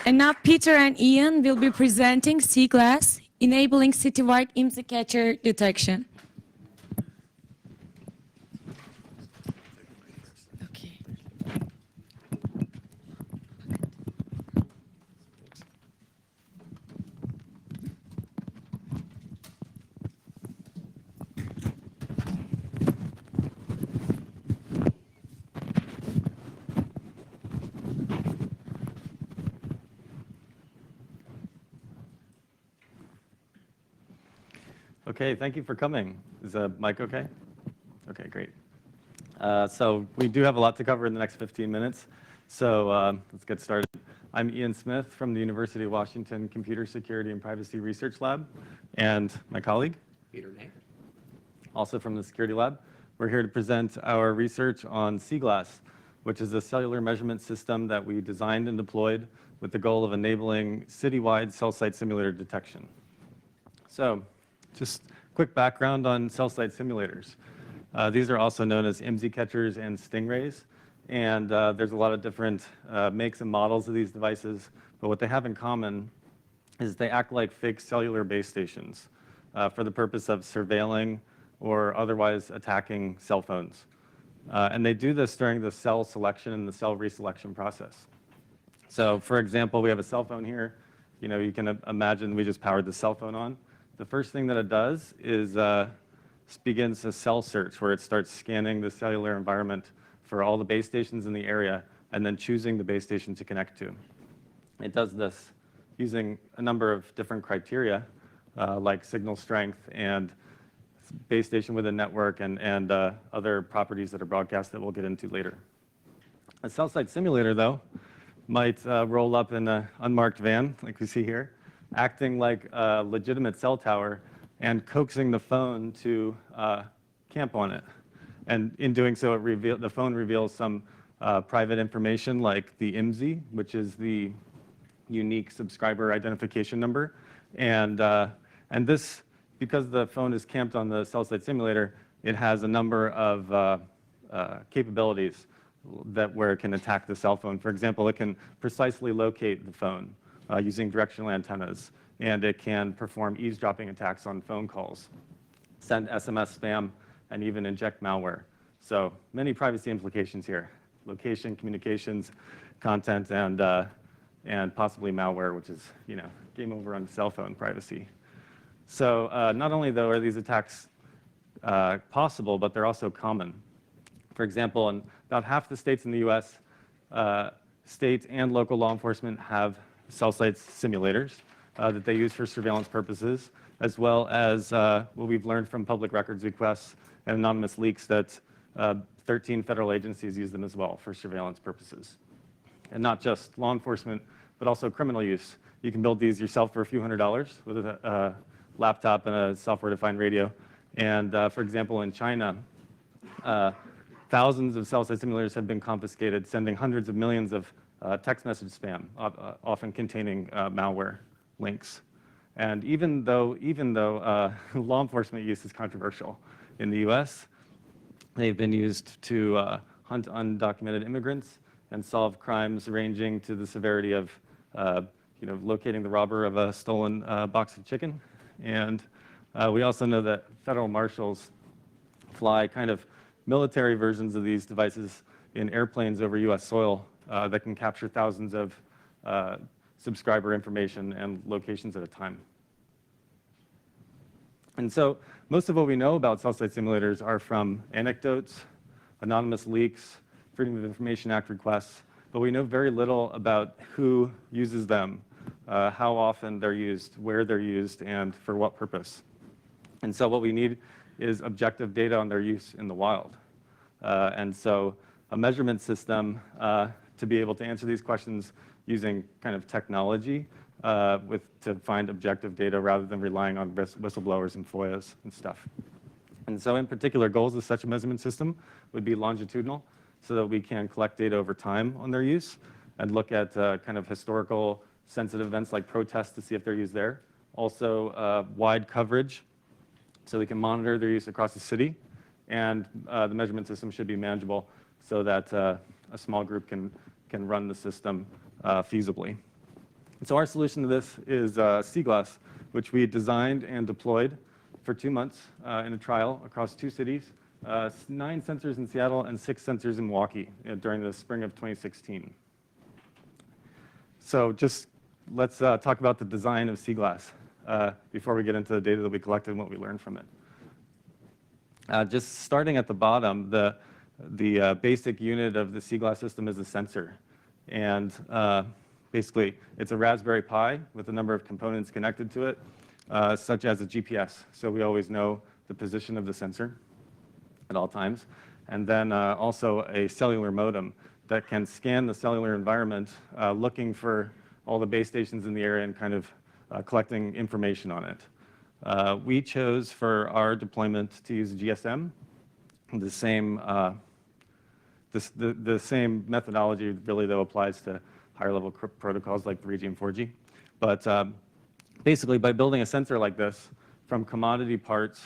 And now Peter and Ian will be presenting SeaGlass, enabling citywide IMSI catcher detection. Okay. Okay, thank you for coming. Is the mic okay? Okay, great. So we do have a lot to cover in the next 15 minutes, so let's get started. I'm Ian Smith from the University of Washington Computer Security and Privacy Research Lab, and my colleague, Peter Ney. also from the Security Lab. We're here to present our research on SeaGlass, which is a cellular measurement system that we designed and deployed with the goal of enabling citywide cell site simulator detection. So, just quick background on cell site simulators. These are also known as IMSI catchers and stingrays, and there's a lot of different makes and models of these devices, but what they have in common is they act like fake cellular base stations for the purpose of surveilling or otherwise attacking cell phones. And they do this during the cell selection and the cell reselection process. So for example, we have a cell phone here. You know, you can imagine we just powered the cell phone on. The first thing that it does is begins a cell search where it starts scanning the cellular environment for all the base stations in the area and then choosing the base station to connect to. It does this using a number of different criteria like signal strength and base station with a network and other properties that are broadcast that we'll get into later. A cell site simulator, though, might roll up in an unmarked van, like we see here, acting like a legitimate cell tower and coaxing the phone to camp on it. And in doing so, the phone reveals some private information like the IMSI, which is the unique subscriber identification number. And this, because the phone is camped on the cell site simulator, it has a number of capabilities where it can attack the cell phone. For example, it can precisely locate the phone using directional antennas, and it can perform eavesdropping attacks on phone calls, send SMS spam, and even inject malware. So many privacy implications here: location, communications, content, and possibly malware, which is, you know, game over on cell phone privacy. So not only, though, are these attacks possible, but they're also common. For example, in about half the states in the US, state and local law enforcement have cell site simulators that they use for surveillance purposes, as well as what we've learned from public records requests and anonymous leaks that 13 federal agencies use them as well for surveillance purposes. And not just law enforcement, but also criminal use. You can build these yourself for a few $100s with a laptop and a software-defined radio. And for example, in China, thousands of cell site simulators have been confiscated, sending hundreds of millions of text message spam, often containing malware links. And even though law enforcement use is controversial in the US, they've been used to hunt undocumented immigrants and solve crimes ranging to the severity of locating the robber of a stolen box of chicken. And we also know that federal marshals fly kind of military versions of these devices in airplanes over US soil that can capture thousands of subscriber information and locations at a time. And so most of what we know about cell site simulators are from anecdotes, anonymous leaks, Freedom of Information Act requests, but we know very little about who uses them, how often they're used, where they're used, and for what purpose. And so what we need is objective data on their use in the wild. And so a measurement system to be able to answer these questions using kind of technology to find objective data rather than relying on whistleblowers and FOIAs and stuff. And so in particular, goals of such a measurement system would be longitudinal, so that we can collect data over time on their use and look at kind of historical sensitive events like protests to see if they're used there. Also wide coverage, so we can monitor their use across the city. And the measurement system should be manageable so that a small group can run the system feasibly. So our solution to this is SeaGlass, which we designed and deployed for 2 months in a trial across 2 cities, 9 sensors in Seattle and 6 sensors in Milwaukee during the spring of 2016. So just let's talk about the design of SeaGlass before we get into the data that we collected and what we learned from it. Just starting at the bottom, the basic unit of the SeaGlass system is a sensor. And basically, it's a Raspberry Pi with a number of components connected to it, such as a GPS. So we always know the position of the sensor at all times. And then also a cellular modem that can scan the cellular environment, looking for all the base stations in the area and kind of collecting information on it. We chose for our deployment to use GSM, the same methodology really though applies to higher level protocols like 3G and 4G. But basically by building a sensor like this from commodity parts,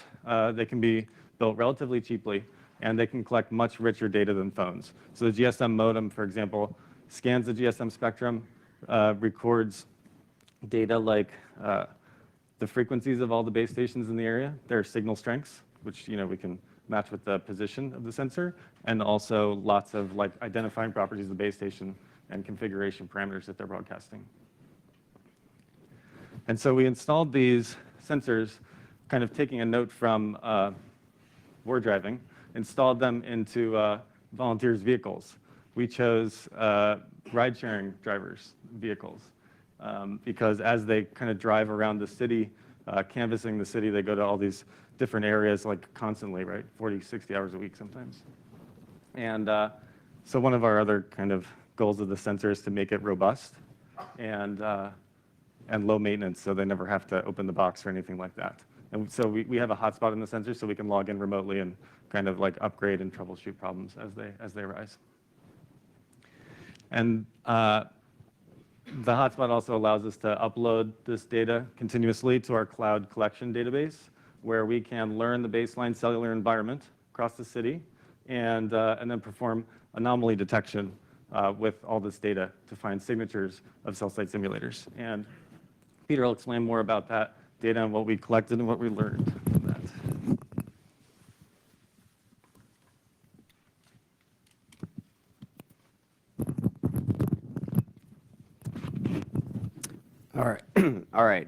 they can be built relatively cheaply and they can collect much richer data than phones. So the GSM modem, for example, scans the GSM spectrum, records data like the frequencies of all the base stations in the area, their signal strengths, which we can match with the position of the sensor, and also lots of like identifying properties of the base station and configuration parameters that they're broadcasting. And so we installed these sensors, kind of taking a note from war driving, installed them into volunteers' vehicles. We chose ride-sharing drivers' vehicles because as they kind of drive around the city, canvassing the city, they go to all these different areas like constantly, right? 40, 60 hours a week sometimes. And so one of our other kind of goals of the sensor is to make it robust and low maintenance, so they never have to open the box or anything like that. And so we have a hotspot in the sensor so we can log in remotely and kind of like upgrade and troubleshoot problems as they arise. And the hotspot also allows us to upload this data continuously to our cloud collection database, where we can learn the baseline cellular environment across the city and then perform anomaly detection with all this data to find signatures of cell site simulators. And Peter will explain more about that data and what we collected and what we learned from that. All right. All right.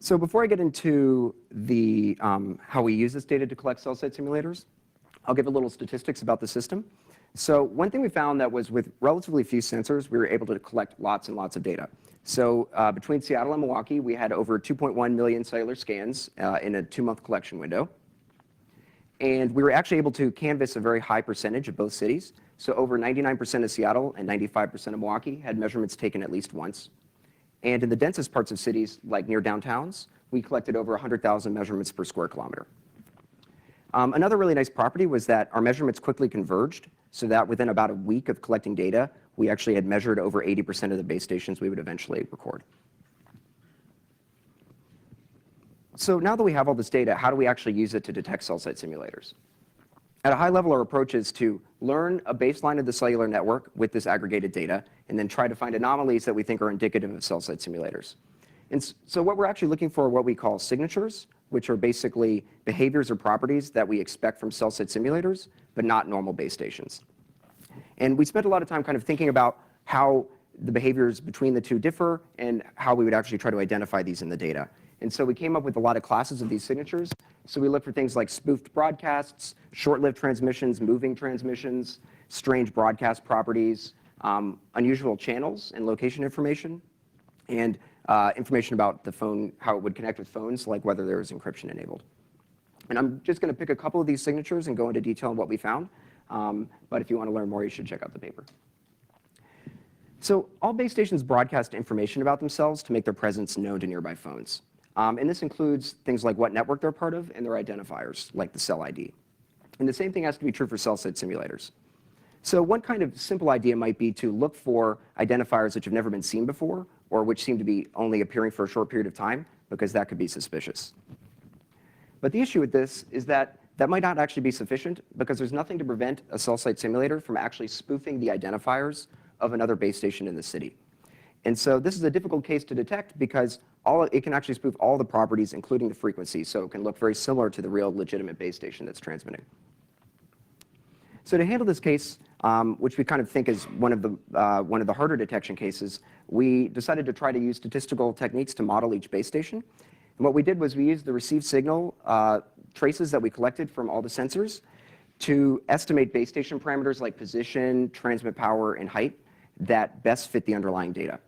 So before I get into the how we use this data to collect cell site simulators, I'll give a little statistics about the system. So one thing we found that was with relatively few sensors, we were able to collect lots and lots of data. So between Seattle and Milwaukee, we had over 2.1 million cellular scans in a 2-month collection window. And we were actually able to canvass a very high percentage of both cities. So over 99% of Seattle and 95% of Milwaukee had measurements taken at least once. And in the densest parts of cities, like near downtowns, we collected over 100,000 measurements per square kilometer. Another really nice property was that our measurements quickly converged, so that within about a week of collecting data, we actually had measured over 80% of the base stations we would eventually record. So now that we have all this data, how do we actually use it to detect cell site simulators? At a high level, our approach is to learn a baseline of the cellular network with this aggregated data, and then try to find anomalies that we think are indicative of cell site simulators. And so what we're actually looking for are what we call signatures, which are basically behaviors or properties that we expect from cell site simulators, but not normal base stations. And we spent a lot of time kind of thinking about how the behaviors between the two differ and how we would actually try to identify these in the data. And so we came up with a lot of classes of these signatures. So we look for things like spoofed broadcasts, short-lived transmissions, moving transmissions, strange broadcast properties, unusual channels and location information, and information about the phone, how it would connect with phones, like whether there was encryption enabled. And I'm just going to pick a couple of these signatures and go into detail on what we found. But if you want to learn more, you should check out the paper. So all base stations broadcast information about themselves to make their presence known to nearby phones. And this includes things like what network they're part of and their identifiers, like the cell ID. And the same thing has to be true for cell site simulators. So one kind of simple idea might be to look for identifiers which have never been seen before, or which seem to be only appearing for a short period of time, because that could be suspicious. But the issue with this is that that might not actually be sufficient, because there's nothing to prevent a cell site simulator from actually spoofing the identifiers of another base station in the city. And so this is a difficult case to detect because it can actually spoof all the properties, including the frequency, so it can look very similar to the real legitimate base station that's transmitting. So to handle this case, which we kind of think is one of the harder detection cases, we decided to try to use statistical techniques to model each base station. And what we did was we used the received signal traces that we collected from all the sensors to estimate base station parameters like position, transmit power, and height that best fit the underlying data.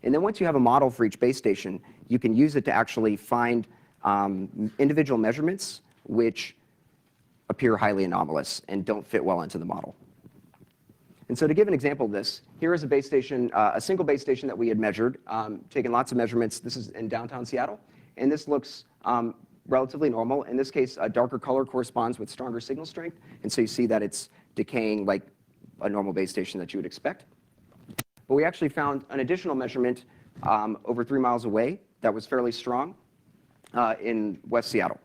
And then once you have a model for each base station, you can use it to actually find individual measurements which appear highly anomalous and don't fit well into the model. And so to give an example of this, here is a base station, a single base station that we had measured, taken lots of measurements. This is in downtown Seattle, and this looks relatively normal. In this case, a darker color corresponds with stronger signal strength, and so you see that it's decaying like a normal base station that you would expect. But we actually found an additional measurement over 3 miles away that was fairly strong in West Seattle.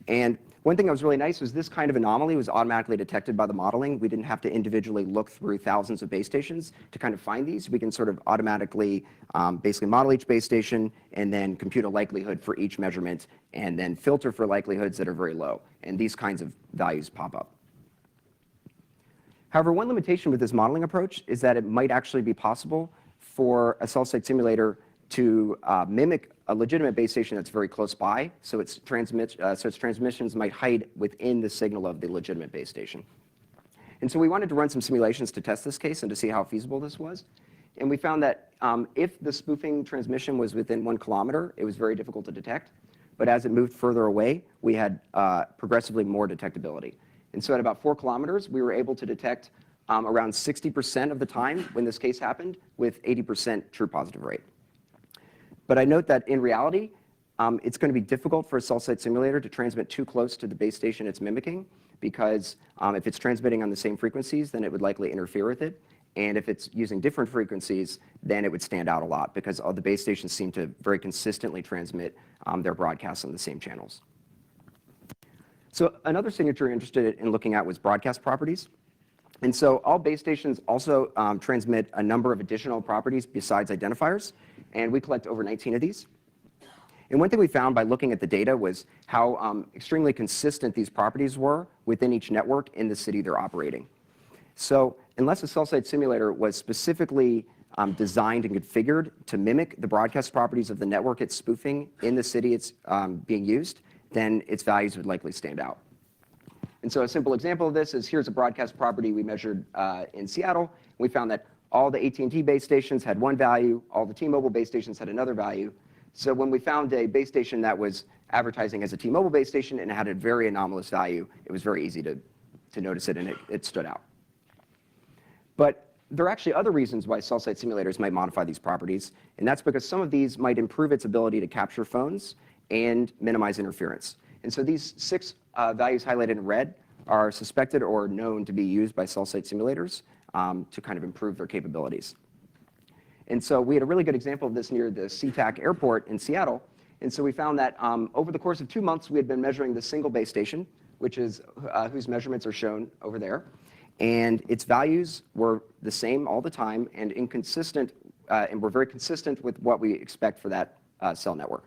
And one thing that was really nice was this kind of anomaly was automatically detected by the modeling. We didn't have to individually look through thousands of base stations to kind of find these. We can sort of automatically basically model each base station and then compute a likelihood for each measurement and then filter for likelihoods that are very low. And these kinds of values pop up. However, one limitation with this modeling approach is that it might actually be possible for a cell site simulator to mimic a legitimate base station that's very close by, so its transmissions might hide within the signal of the legitimate base station. And so we wanted to run some simulations to test this case and to see how feasible this was. And we found that if the spoofing transmission was within 1 kilometer, it was very difficult to detect. But as it moved further away, we had progressively more detectability. And so at about 4 kilometers, we were able to detect around 60% of the time when this case happened with 80% true positive rate. But I note that in reality, it's going to be difficult for a cell site simulator to transmit too close to the base station it's mimicking, because if it's transmitting on the same frequencies, then it would likely interfere with it. And if it's using different frequencies, then it would stand out a lot, because all the base stations seem to very consistently transmit their broadcasts on the same channels. So another signature interested in looking at was broadcast properties. And so all base stations also transmit a number of additional properties besides identifiers, and we collect over 19 of these. And one thing we found by looking at the data was how extremely consistent these properties were within each network in the city they're operating. So unless a cell site simulator was specifically designed and configured to mimic the broadcast properties of the network it's spoofing in the city it's being used, then its values would likely stand out. And so a simple example of this is here's a broadcast property we measured in Seattle. We found that all the AT&T base stations had one value, all the T-Mobile base stations had another value. So when we found a base station that was advertising as a T-Mobile base station and it had a very anomalous value, it was very easy to notice it, and it stood out. But there are actually other reasons why cell site simulators might modify these properties, and that's because some of these might improve its ability to capture phones and minimize interference. And so these 6 values highlighted in red are suspected or known to be used by cell site simulators to kind of improve their capabilities. And so we had a really good example of this near the SeaTac airport in Seattle. And so we found that over the course of 2 months, we had been measuring the single base station, which is whose measurements are shown over there. And its values were the same all the time and inconsistent, and were very consistent with what we expect for that cell network.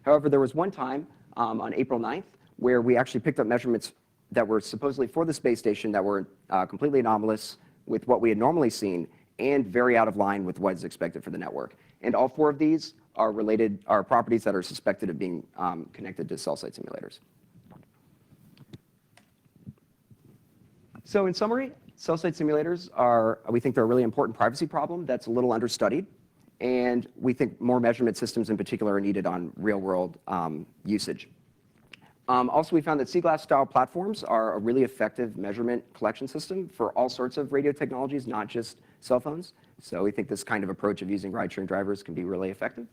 However, there was one time on April 9th where we actually picked up measurements that were supposedly for the space station that were completely anomalous with what we had normally seen and very out of line with what is expected for the network. And all 4 of these are properties that are suspected of being connected to cell site simulators. So in summary, cell site simulators we think they're a really important privacy problem that's a little understudied. And we think more measurement systems in particular are needed on real-world usage. Also, we found that SeaGlass style platforms are a really effective measurement collection system for all sorts of radio technologies, not just cell phones. So we think this kind of approach of using ride-sharing drivers can be really effective.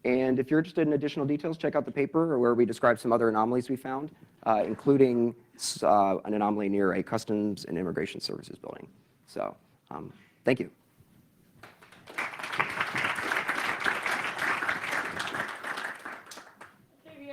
And if you're interested in additional details, check out the paper where we describe some other anomalies we found, including an anomaly near a Customs and Immigration Services building. So thank you.